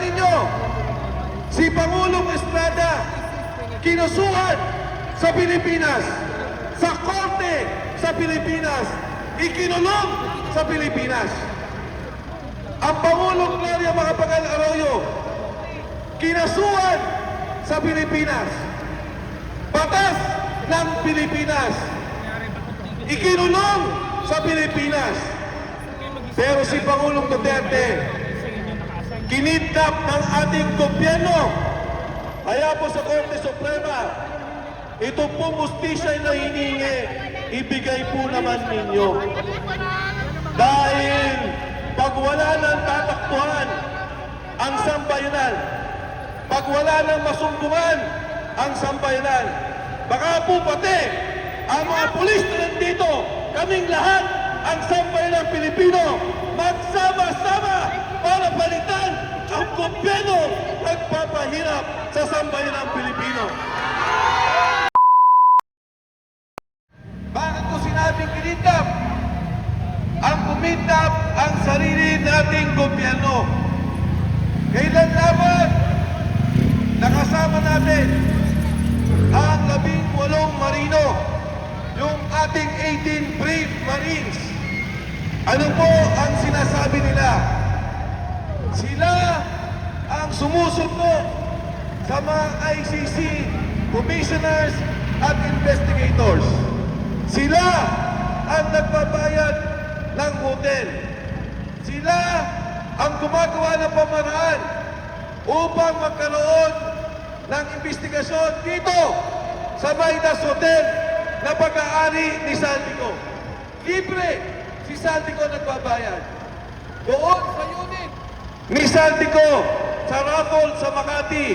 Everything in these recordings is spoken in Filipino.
ninyo, si Pangulong Estrada kinusuhan sa Pilipinas, sa korte sa Pilipinas, ikinulong sa Pilipinas. Ang Pangulong Gloria Macapagal Arroyo kinasuhan sa Pilipinas, batas ng Pilipinas, ikinulong sa Pilipinas. Pero si Pangulong Duterte kinidnap ng ating gobyerno. Kaya po sa Korte Suprema, ito pong hustisya na hinihingi, ibigay po naman ninyo. Dahil pag wala nang tatakbuhan ang sambayanan, pag wala nang masumbungan ang sambayanan, baka po pati ang mga pulis na nandito, kaming lahat, ang sambayanang Pilipino, magsama-sama para palitan ang gobyerno nagpapahirap sa sambayanang Pilipino. Bakit ko sinabing kinidnap? Ang kumidnap ang sarili nating gobyerno. Kailan lamang nakasama natin ang 18 marino, yung ating 18 brave Marines. Ano po ang sinasabi nila? Sila ang sumusunod sa mga ICC commissioners at investigators. Sila ang nagbabayad ng hotel. Sila ang gumagawa ng pamaraan upang magkaroon ng investigasyon dito sa Midas Hotel na pag-aari ni Saldico. Libre si Saldico nagbabayad. Doon sa unit ni Saldico sa raffle sa Makati,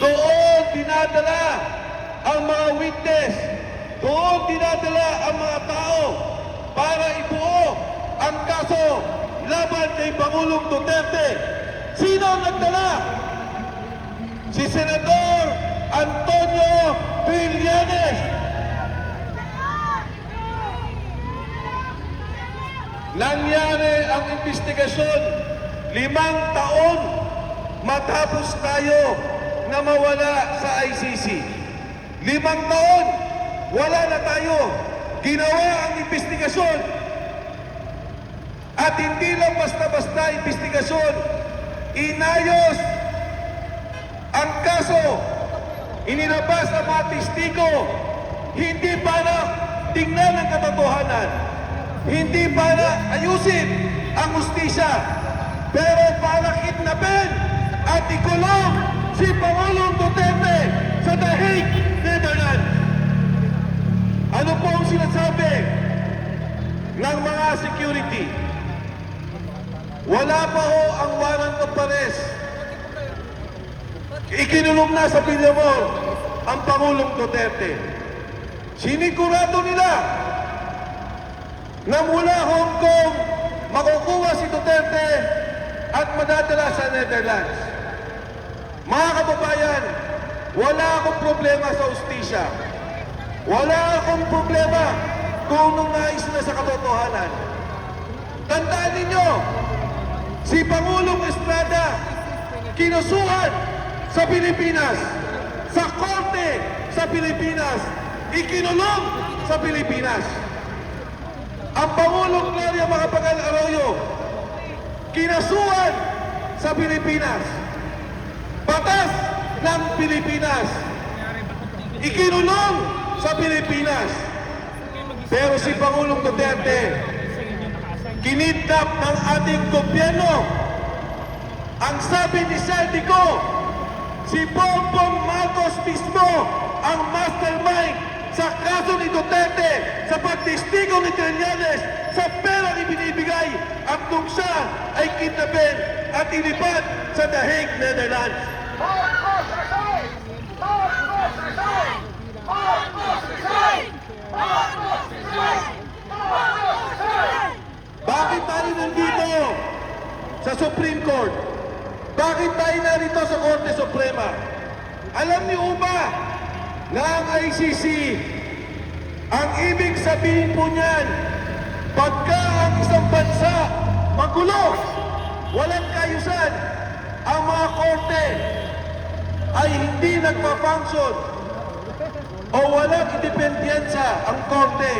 doon dinadala ang mga witness, doon dinadala ang mga tao para ibuo ang kaso laban kay Pangulong Duterte. Sino ang nagdala? Si Senador Antonio Trillanes. Nangyari ang investigasyon 5 taon matapos tayo na mawala sa ICC. 5 taon, wala na tayo. Ginawa ang investigasyon. At hindi lang basta-basta investigasyon. Inayos ang kaso. Inilabas ang mga testigo. Hindi para tingnan ang katotohanan. Hindi para ayusin ang hustisya. Pero para kidnapin at ikulong si Pangulong Duterte sa The Hague, Netherlands. Ano po ang sinasabi ng mga security? Wala pa ho ang warrant of arrest. Ikinulong na sa Villamor ang Pangulong Duterte. Sinigurado nila na mula Hong Kong makukuha si Duterte at madadala sa Netherlands. Mga kababayan, wala akong problema sa hustisya. Wala akong problema kung nung nais na sa katotohanan. Tandaan ninyo, si Pangulong Estrada kinusuhan sa Pilipinas, sa korte sa Pilipinas, ikinulong sa Pilipinas. Ang Pangulong Gloria Macapagal Arroyo kinasuhan sa Pilipinas, batas ng Pilipinas, ikinulong sa Pilipinas. Pero si Pangulong Duterte kinidnap ng ating gobyerno. Ang sabi ni Saldico, si Bongbong Marcos mismo ang mastermind sa kaso ni Duterte, sa pagtestigo ni Trillanes, sa perang ibinibigay hanggang siya ay kidnapin at ilipad sa The Hague, Netherlands. Marcos resign! Marcos resign! Marcos resign! Marcos resign! Marcos resign! Bakit tayo nandito sa Supreme Court? Bakit tayo narito sa Korte Suprema? Alam niyo ba na ang ICC, ang ibig sabihin po niyan, pagka ang isang bansa magulo, walang kayusan, ang mga ay hindi nagpa-function o walang independensa ang korte,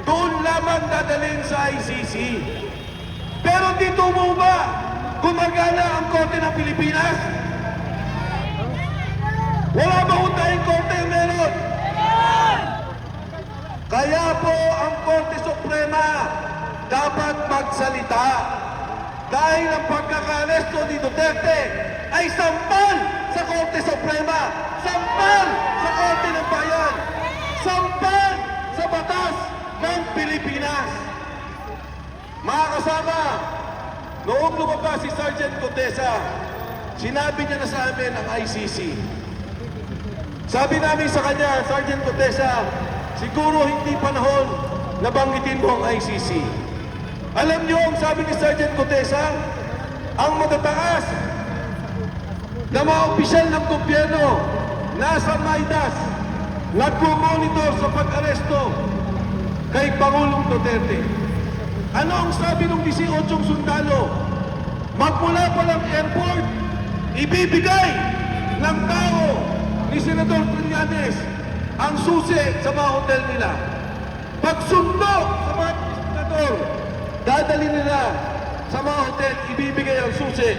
doon lamang dadalhin sa ICC. Pero dito mo ba gumagana ang korte ng Pilipinas? Wala ba ho tayong korte? Meron. Kaya po ang Korte Suprema dapat magsalita dahil ang pagkakaresto ni Duterte ay sampal sa Korte Suprema, sampal sa Korte ng Bayan, sampal sa batas ng Pilipinas. Mga kasama, noong lumabas si Sergeant Cotesa, sinabi niya na sa amin ang ICC. Sabi namin sa kanya, Sergeant Cotesa, siguro hindi panahon na banggitin mo ang ICC. Alam niyo ang sabi ni Sergeant Cotesa, ang matataas na mga opisyal ng gobyerno nasa Maidas nagmo-monitor sa pag-aresto kay Pangulong Duterte. Ano ang sabi ng 18 sundalo? Magmula pa lang airport, ibibigay ng tao ni Senador Trillanes ang susi sa mga hotel nila. Pagsundo sa mga senador, dadali nila sa mga hotel, ibibigay ang susi.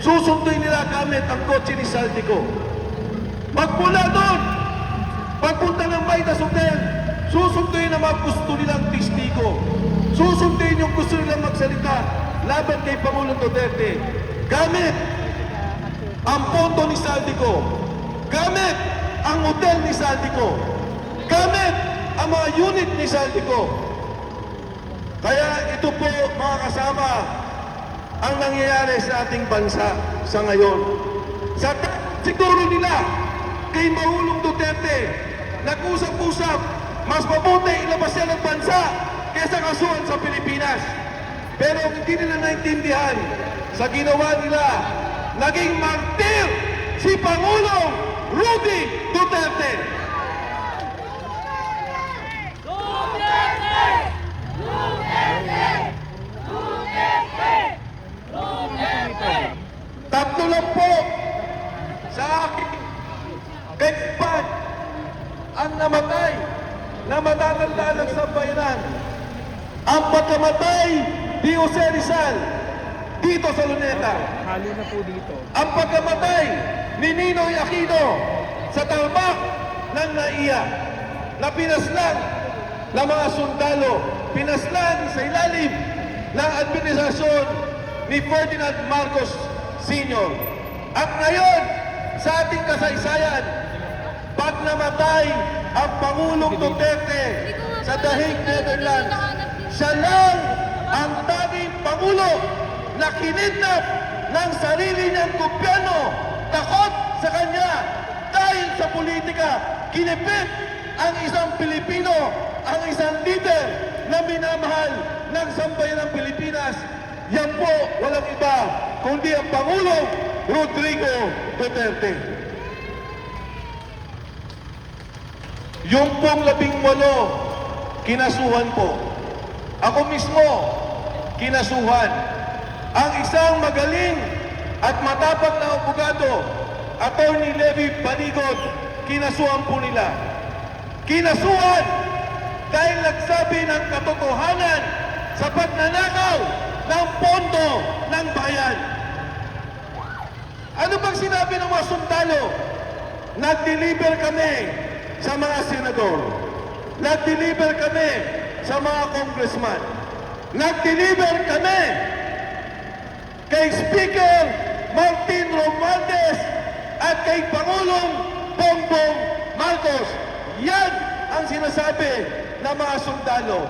Susunduin nila gamit ang kotse ni Saldico. Magmula doon, pagpunta ng Maidas Hotel, susunduin ang mga gusto nilang testigo. Susunduin yung gusto nilang magsalita laban kay Pangulong Duterte. Gamit ang pondo ni Saldico. Gamit ang hotel ni Saldico. Gamit ang mga unit ni Saldico. Kaya ito po mga kasama ang nangyayari sa ating bansa sa ngayon. Sa siguro nila kay Pangulong Duterte, nag-usap-usap, mas mabuti ilabas siya ng bansa kaysa kasuhan sa Pilipinas. Pero hindi nila naintindihan sa ginawa nila, naging martir si Pangulong Rudy Duterte. Duterte! Duterte! Duterte! Duterte! Tatlo lang po sa aking kaibigan ang namatay na matatandaan ng sambayanan. Ang pagkamatay ni Jose Rizal dito sa Luneta. Halo na po dito. Ang pagkamatay ni Ninoy Aquino sa talbak ng NAIA na pinaslan ng mga sundalo, pinaslan sa ilalim ng administrasyon ni Ferdinand Marcos Sr. At ngayon, sa ating kasaysayan, pag namatay ang Pangulong Duterte sa Dahig Netherlands, siya lang ang tanging Pangulo na kinidnap ng sarili niyang gobyerno. Takot sa kanya dahil sa politika, kinipit ang isang Pilipino, ang isang leader na minamahal ng sambayan ng Pilipinas. Yan po walang iba kundi ang Pangulong Rodrigo Duterte. Yung pong 18 kinasuhan po. Ako mismo kinasuhan. Ang isang magaling at matapang na abogado, Attorney Levi Panigot, kinasuhan po nila. Kinasuhan dahil nagsabi ng katotohanan sa pagnanakaw ng pondo ng bayan. Ano bang sinabi ng mga sundalo? Nag-deliver kami sa mga senador. Nag-deliver kami sa mga congressman. Nag-deliver kami kay Speaker Martin Romualdez at kay Pangulong Bongbong Marcos. Yan ang sinasabi ng mga sundalo.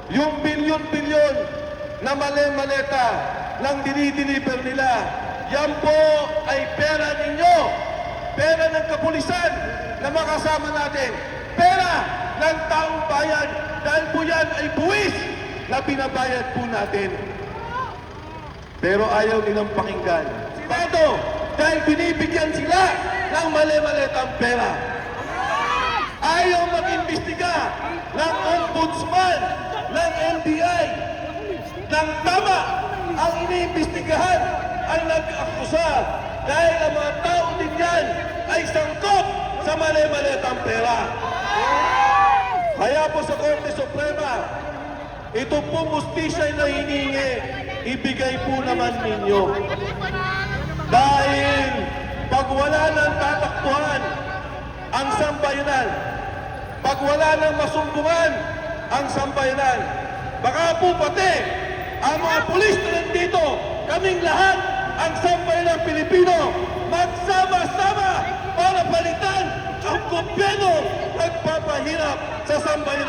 Yung bilyon-bilyon na mali-maleta lang dinideliver nila, yan po ay pera ninyo. Pera ng kapulisan na makasama natin. Pera ng taong bayan dahil po yan ay buwis na binabayad po natin. Pero ayaw nilang pakinggan. Senado, dahil binibigyan sila ng mali-maletang pera. Ayaw mag-imbestiga ng ombudsman, ng NBI, ng tama ang iniimbestigahan ang nag-akusa dahil ang mga tao din yan ay sangkot sa mali-malitang pera. Kaya po sa Korte Suprema, ito po mustisya na hiningi, ibigay po naman ninyo. Dahil pag wala nang tatakbuhan ang sambayanan, pag wala nang masumbungan ang sambayanan, baka po pati ang mga pulis na nandito, kaming lahat, ang sambayanang Pilipino, magsama-sama para palitan ang gobyerno nagpapahirap sa sambayanan.